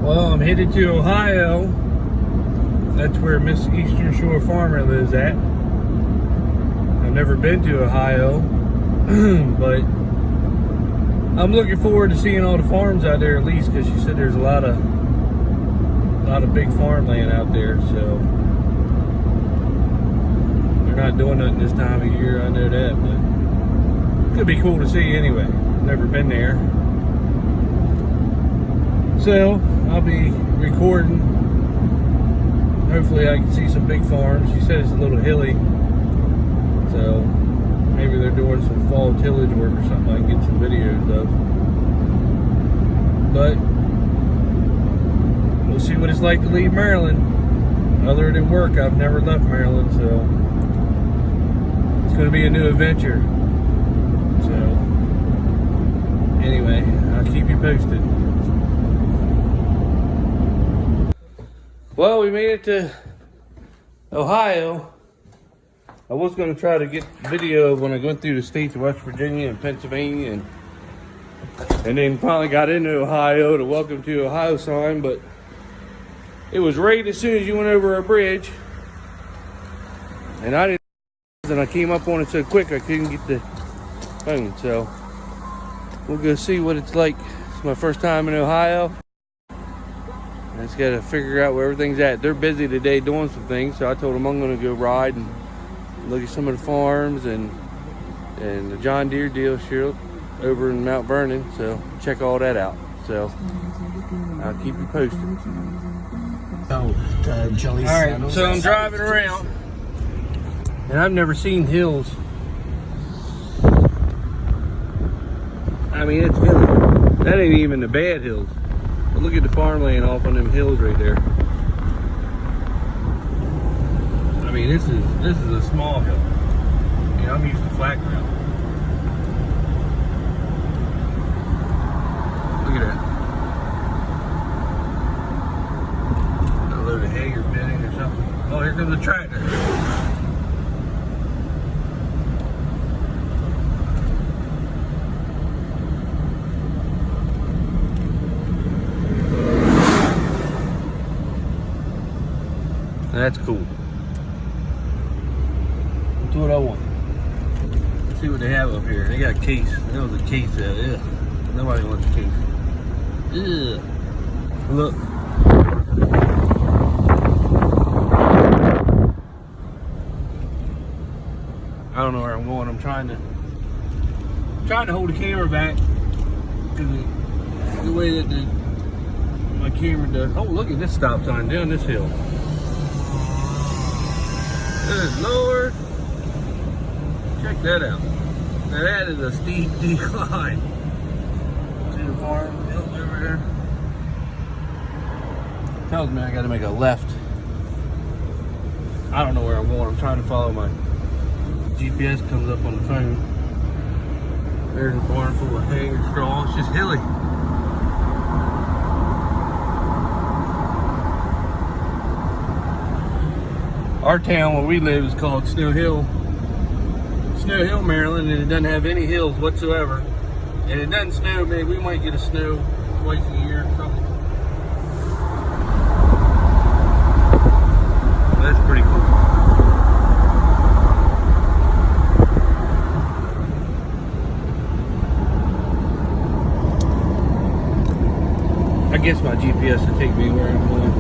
Well, I'm headed to Ohio. That's where Miss Eastern Shore Farmer lives at. I've never been to Ohio, but I'm looking forward to seeing all the farms out there at least, because she said there's a lot of big farmland out there. So they're not doing nothing this time of year. I know that, but it could be cool to see anyway. Never been there. So I'll be recording. Hopefully I can see some big farms. She said it's a little hilly, so maybe they're doing some fall tillage work or something I can get some videos of. But we'll see what it's like to leave Maryland. Other than work, I've never left Maryland, so it's going to be a new adventure. So anyway, I'll keep you posted. Well, we made it to Ohio. I was going to try to get video of when I went through the states of West Virginia and Pennsylvania, and then finally got into Ohio, the Welcome to Ohio sign, but it was right as soon as you went over a bridge, and I came up on it so quick I couldn't get the phone. So we'll go see what it's like. It's my first time in Ohio. I just got to figure out where everything's at. They're busy today doing some things, so I told them I'm going to go ride and look at some of the farms and the John Deere dealership over in Mount Vernon. So check all that out. So I'll keep you posted. All right, so I'm driving around, and I've never seen hills. I mean, it's hilly. That ain't even the bad hills. But look at the farmland off on them hills right there. I mean, this is a small hill. You know, I'm used to flat ground. Look at that. A load of hay or bedding or something. Oh, here comes a tractor. That's cool. That's what I want. Let's see what they have up here. They got a case. That was a case out. Ugh. Nobody wants a case. Ugh. Look. I don't know where I'm going. I'm trying to hold the camera back because the way that my camera does. Oh, look at this stop sign down this hill. Good Lord. Check that out. Now that is a steep decline. See the farm over there? Tells me I gotta make a left. I don't know where I'm going. I'm trying to follow my GPS. Comes up on the phone. There's a barn full of hay and straw. It's just hilly. Our town where we live is called Snow Hill, Maryland, and it doesn't have any hills whatsoever. And it doesn't snow. Maybe we might get a snow twice a year or something. That's pretty cool. I guess my GPS will take me where I'm going.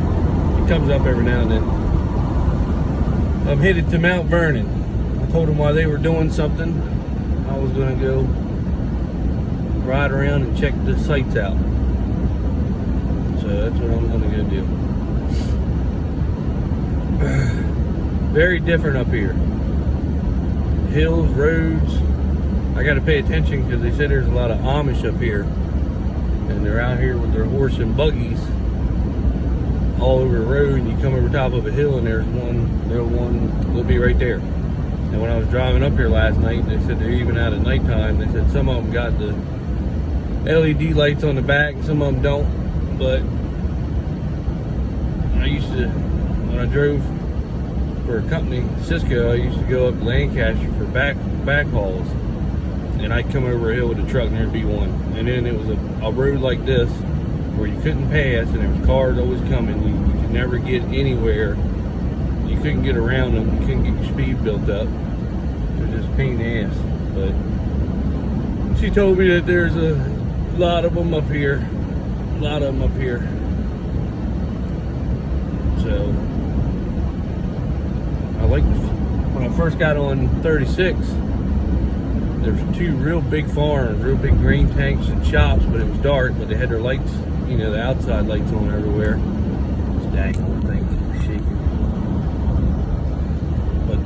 It comes up every now and then. I'm headed to Mount Vernon. I told them while they were doing something, I was going to go ride around and check the sites out. So that's what I'm going to go do. Very different up here. Hills, roads. I got to pay attention because they said there's a lot of Amish up here. And they're out here with their horse and buggies all over the road, and you come over top of a hill and there's they'll be right there. And when I was driving up here last night, they said they're even out at nighttime. They said some of them got the LED lights on the back, some of them don't. But I used to, when I drove for a company, Cisco, I used to go up to Lancaster for back hauls, and I'd come over a hill with a truck and there'd be one. And then it was a road like this, where you couldn't pass, and there was cars always coming. You could never get anywhere. You couldn't get around them. You couldn't get your speed built up. It was just a pain in the ass. But she told me that there's a lot of them up here. A lot of them up here. So I like when I first got on 36. There was two real big farms, real big grain tanks and shops, but it was dark. But they had their lights, you know, the outside lights on everywhere. This dang old thing keeps shaking. But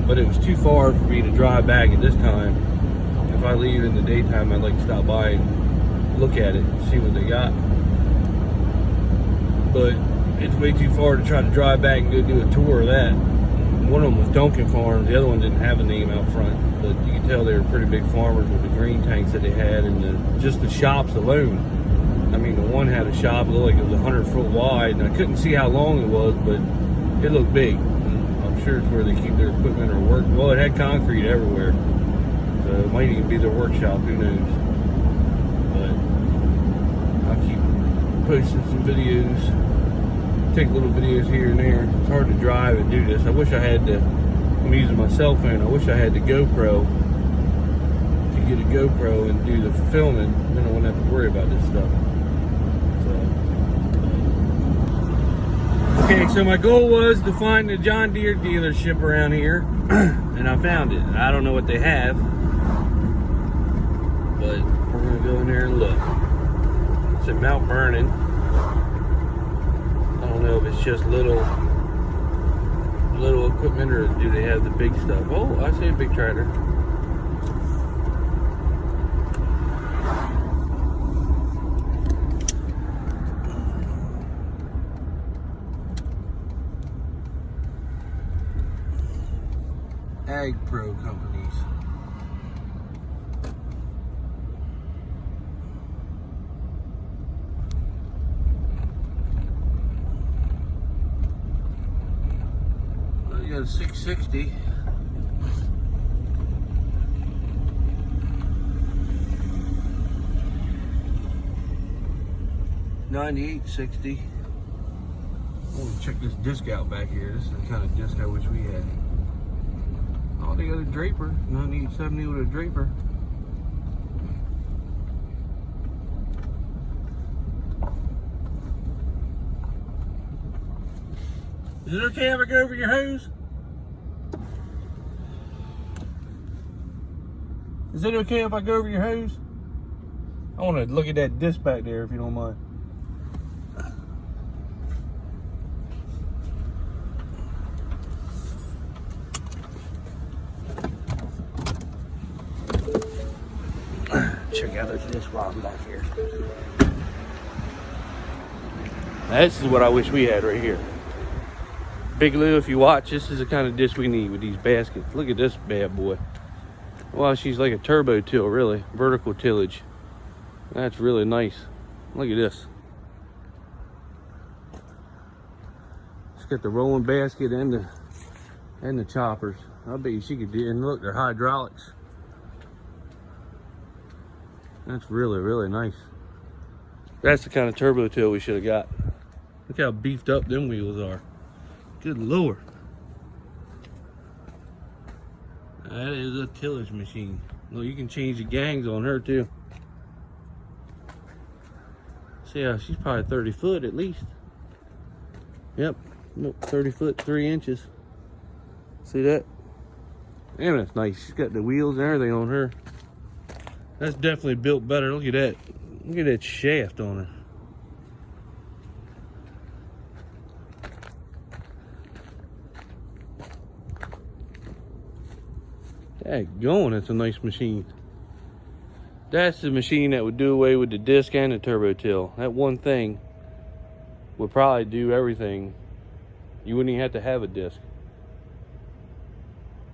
but it was too far for me to drive back at this time. If I leave in the daytime, I'd like to stop by and look at it and see what they got. But it's way too far to try to drive back and go do a tour of that. One of them was Duncan Farms, the other one didn't have a name out front, but you could tell they were pretty big farmers with the green tanks that they had, and just the shops alone. I mean, the one had a shop, it looked like it was 100 foot wide, and I couldn't see how long it was, but it looked big. And I'm sure it's where they keep their equipment or work. Well, it had concrete everywhere, so it might even be their workshop, who knows. But I'll keep posting some videos. Take little videos here and there. It's hard to drive and do this. I wish I had I'm using my cell phone. I wish I had the GoPro to get a GoPro and do the filming. Then I wouldn't have to worry about this stuff. So, okay, so my goal was to find the John Deere dealership around here, and I found it. I don't know what they have, but we're gonna go in there and look. It's in Mount Vernon. I don't know if it's just little equipment, or do they have the big stuff. Oh, I see a big tractor. Ag Pro companies. You got a 660. $98.60. Oh, check this disc out back here. This is the kind of disc I wish we had. Oh, they got a Draper. 98.70 with a Draper. Is it okay if I go over your hose? Is it okay if I go over your hose? I want to look at that disc back there if you don't mind. Check out this disc while I'm back here. Now, this is what I wish we had right here. Big Lou, if you watch, this is the kind of disc we need with these baskets. Look at this bad boy. Well, she's like a turbo till, really. Vertical tillage. That's really nice. Look at this. It's got the rolling basket and the choppers. I bet you she could do, and look, they're hydraulics. That's really, really nice. That's the kind of turbo till we should have got. Look how beefed up them wheels are. Good Lord. That is a tillage machine. Look, you can change the gangs on her too. See how she's probably 30 foot at least. Yep, nope, 30 foot, 3 inches. See that? Damn, that's nice. She's got the wheels and everything on her. That's definitely built better. Look at that. Look at that shaft on her. Daggone, that's a nice machine. That's the machine that would do away with the disc and the turbo till. That one thing would probably do everything. You wouldn't even have to have a disc.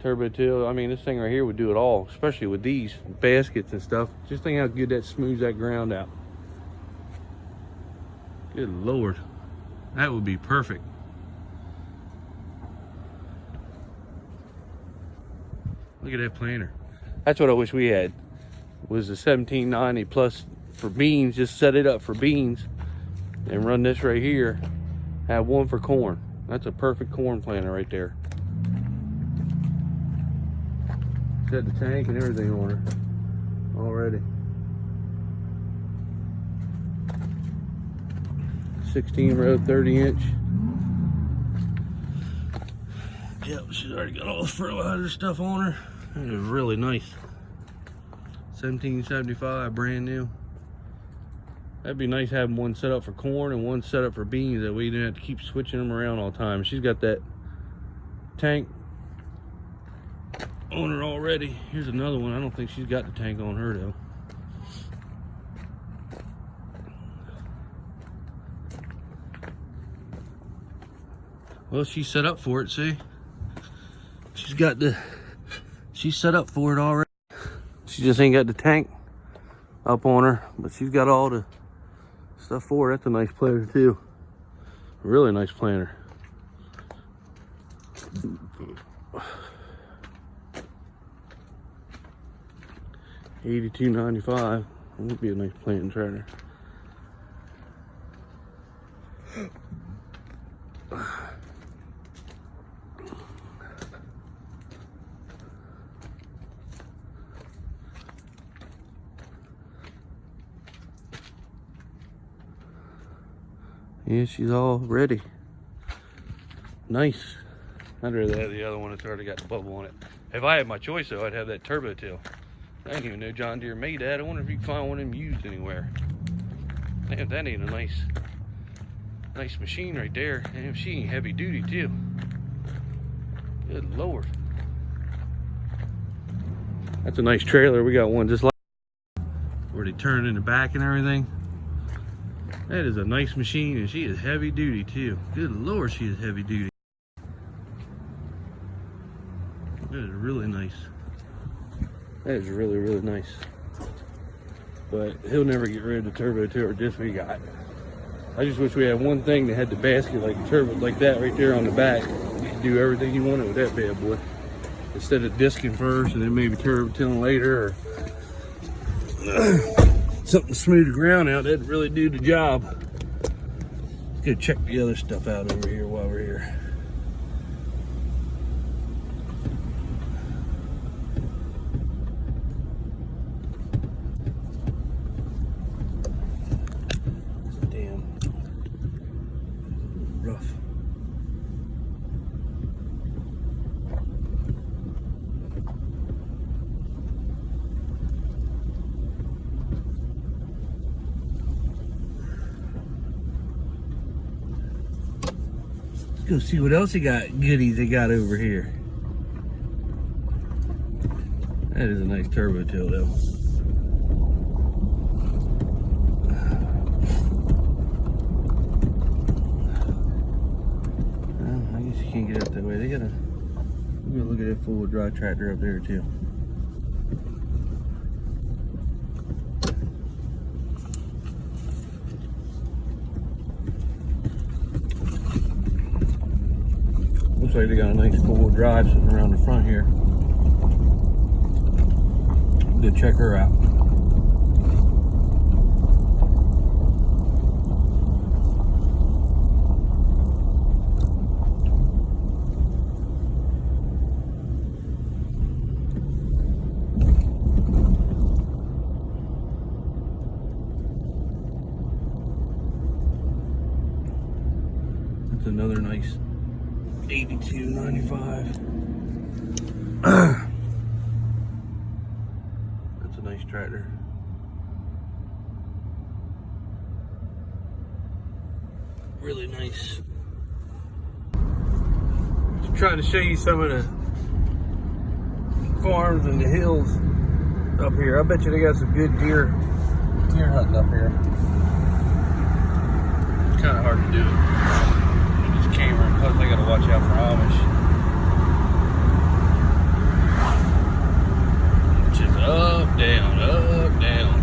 Turbo till, I mean, this thing right here would do it all, especially with these baskets and stuff. Just think how good that smooths that ground out. Good Lord, that would be perfect. Look at that planter. That's what I wish we had. Was the 1790 plus for beans, just set it up for beans and run this right here. Have one for corn. That's a perfect corn planter right there. Set the tank and everything on her already. 16 row, 30 inch. Yep, she's already got all the fertilizer stuff on her. It is really nice. 1775, brand new. That'd be nice having one set up for corn and one set up for beans, that we didn't have to keep switching them around all the time. She's got that tank on her already. Here's another one. I don't think she's got the tank on her though. Well, she's set up for it, see? She's set up for it already. She just ain't got the tank up on her, but she's got all the stuff for it. That's a nice planter too. Really nice planter. $82.95. That would be a nice planting tractor. Yeah, she's all ready. Nice. I'd rather have the other one that's already got the bubble on it. If I had my choice though, I'd have that Turbo Till. I didn't even know John Deere made that. I wonder if you can find one of them used anywhere. Damn, that ain't a nice machine right there. Damn, she ain't heavy duty too. Good Lord. That's a nice trailer. We got one just like where they turn in the back and everything. That is a nice machine, and she is heavy duty too. Good Lord, she is heavy duty. That is really nice. That is really, really nice. But he'll never get rid of the Turbo Till just we got. I just wish we had one thing that had the basket like the turbo, like that right there on the back. You could do everything you wanted with that bad boy. Instead of disking first and then maybe Turbo Tilling later, or something to smooth the ground out, that'd really do the job. Let's go check the other stuff out over here while we're here. Damn. Rough. Go see what else goodies they got over here. That is a nice Turbo Till though. I guess you can't get up that way. We're gonna look at that full drive tractor up there too. Looks like they got a nice four-wheel drive sitting around the front here. Go check her out. That's another nice $82.95. That's a nice tractor. Really nice. Just trying to show you some of the farms and the hills up here. I bet you they got some good deer hunting up here. It's kind of hard to do it. Camera, plus I gotta watch out for Amish. Just up, down, up, down.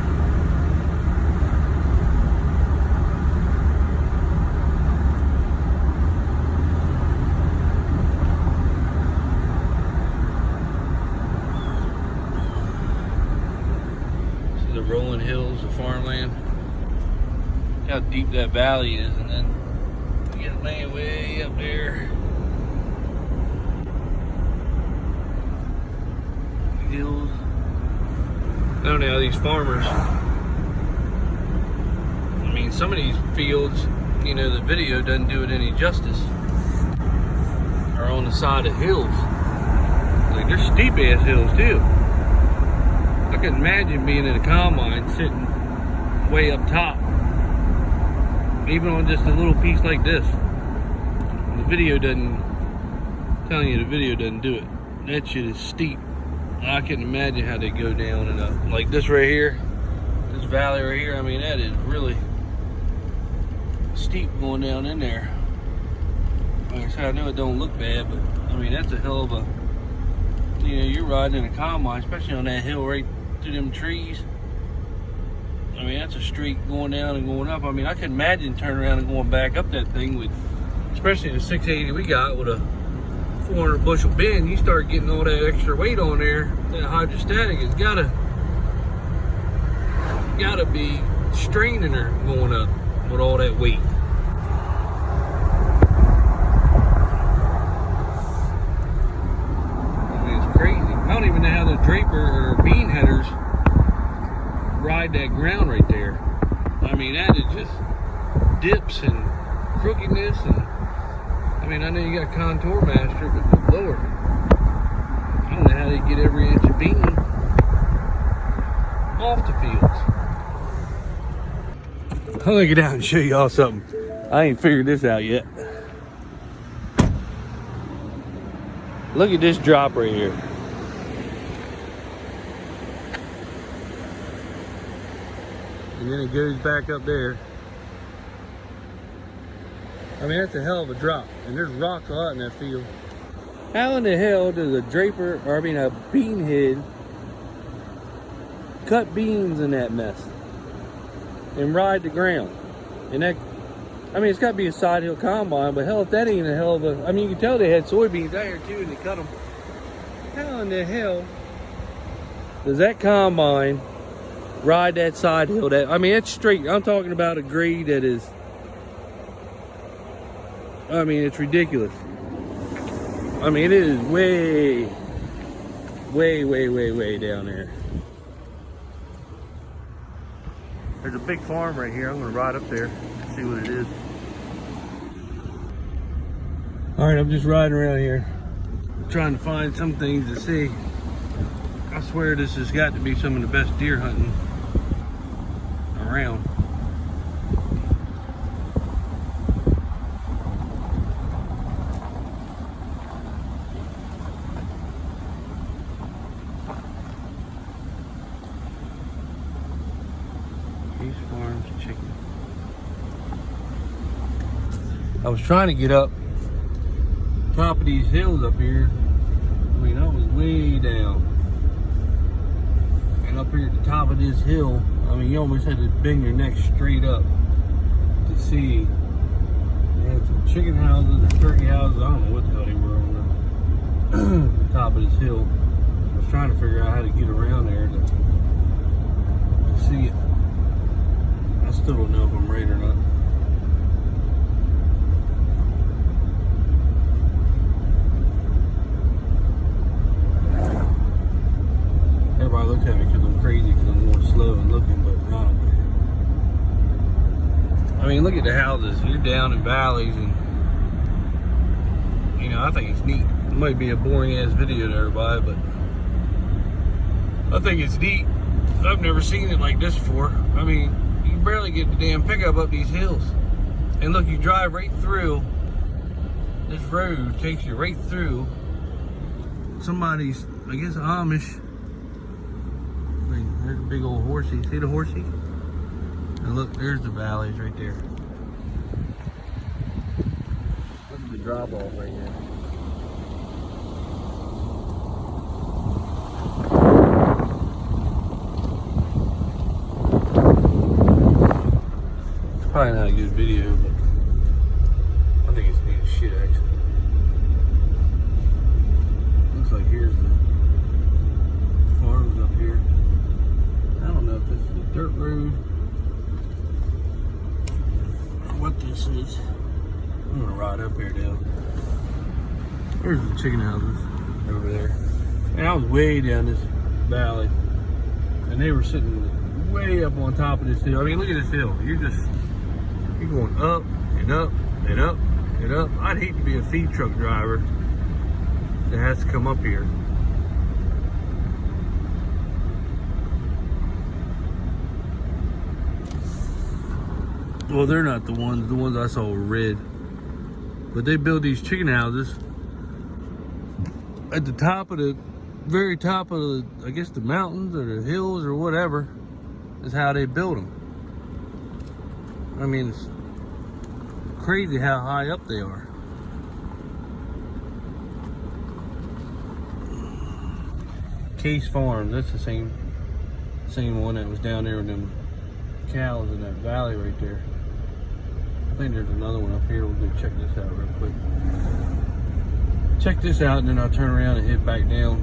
See the rolling hills of farmland. how deep that valley is, and then you get it laying way up there. Hills. I don't know how these farmers, I mean, some of these fields, you know, the video doesn't do it any justice, are on the side of hills. Like, they're steep ass hills too. I can imagine being in a combine sitting way up top, even on just a little piece like this. The video doesn't, I'm telling you, the video doesn't do it. That shit is steep. I can imagine how they go down and up. Like this right here, this valley right here, I mean, that is really steep going down in there. Like I said, I know it don't look bad, but I mean, that's a hell of a, you know, you're riding in a combine, especially on that hill right through them trees. I mean, that's a streak going down and going up. I mean, I can imagine turning around and going back up that thing with, especially the 680 we got with a 400 bushel bin. You start getting all that extra weight on there, that hydrostatic has gotta be straining her going up with all that weight. I mean, it's crazy. I don't even know how the draper or bean headers ride that ground right there. I mean, that is just dips and crookedness, and I mean, I know you got Contour Master, but good Lord, I don't know how they get every inch of bean off the fields. I'm gonna get out and show y'all something. I ain't figured this out yet. Look at this drop right here. And then it goes back up there. I mean, that's a hell of a drop. And there's rocks a lot in that field. How in the hell does a draper, or I mean a bean head, cut beans in that mess and ride the ground? And that, I mean, it's got to be a side hill combine, but hell, if that ain't a hell of a, I mean, you can tell they had soybeans out here too and they cut them. How in the hell does that combine ride that side hill? That, I mean, it's straight. I'm talking about a grade that is, I mean, it's ridiculous. I mean, it is way down there. There's a big farm right here. I'm gonna ride up there, see what it is. All right, I'm just riding around here, trying to find some things to see. I swear this has got to be some of the best deer hunting around. Farms chicken. I was trying to get up top of these hills up here. I mean, I was way down. And up here at the top of this hill, I mean, you almost had to bend your neck straight up to see. They had some chicken houses or turkey houses. I don't know what the hell they were on the top of this hill. I was trying to figure out how to get around there to see it. I still don't know if I'm right or not. Everybody looks at me because I'm crazy, because I'm more slow and looking, but not. I mean, look at the houses. You're down in valleys, and you know, I think it's neat. It might be a boring ass video to everybody, but I think it's neat. I've never seen it like this before. I mean, you can barely get the damn pickup up these hills. And look, you drive right through. This road takes you right through somebody's, I guess, Amish. There's a big old horsey. See the horsey? And look, there's the valleys right there. Look at the drop off right here. Probably not a good video, but I think it's neat as shit, actually. Looks like here's the farms up here. I don't know if this is a dirt road what this is. I'm gonna ride up here now. There's the chicken houses over there. And I was way down this valley. And they were sitting way up on top of this hill. I mean, look at this hill. You're going up and up and up and up. I'd hate to be a feed truck driver that has to come up here. Well, they're not the ones I saw were red. But they build these chicken houses at the top of the, very top of the, I guess the mountains or the hills or whatever, is how they build them. I mean, it's crazy how high up they are. Case Farm, that's the same one that was down there with them cows in that valley right there. I think there's another one up here. We'll go check this out real quick. Check this out and then I'll turn around and head back down.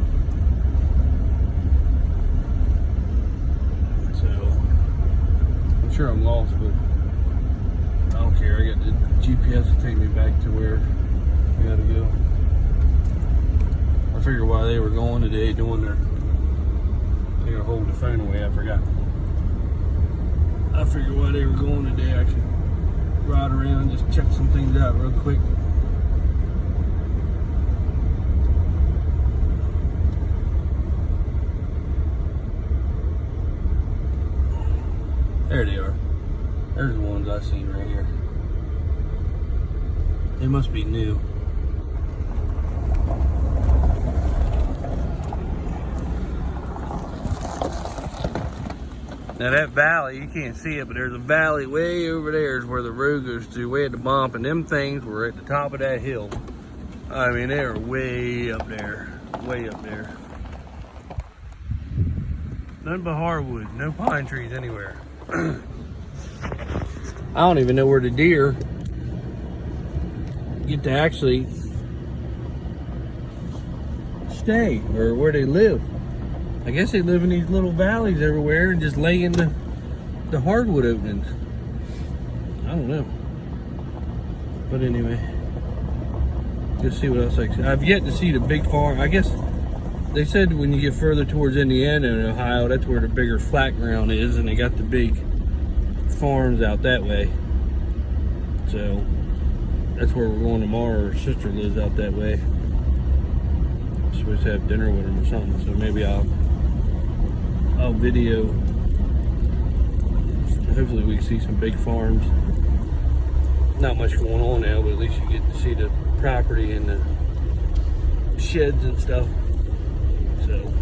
So, I'm sure I'm lost, but I don't care. I got the GPS to take me back to where we gotta go. I figured why they were going today doing their, they were holding the phone away, I forgot. I figured why they were going today. I could ride around, just check some things out real quick. There they are. There's the ones I seen right here. They must be new. Now that valley, you can't see it, but there's a valley way over there is where the road goes to, way at the bump, and them things were at the top of that hill. I mean, they are way up there, way up there. Nothing but hardwood, no pine trees anywhere. I don't even know where the deer get to actually stay, or where they live. I guess they live in these little valleys everywhere and just lay in the hardwood openings. I don't know. But anyway, just see what else I can see. I've yet to see the big farm. I guess they said when you get further towards Indiana and Ohio, that's where the bigger flat ground is, and they got the big farms out that way. So that's where we're going tomorrow. Her sister lives out that way. I'm supposed to have dinner with him or something, so maybe I'll video. Hopefully we can see some big farms. Not much going on now, but at least you get to see the property and the sheds and stuff. So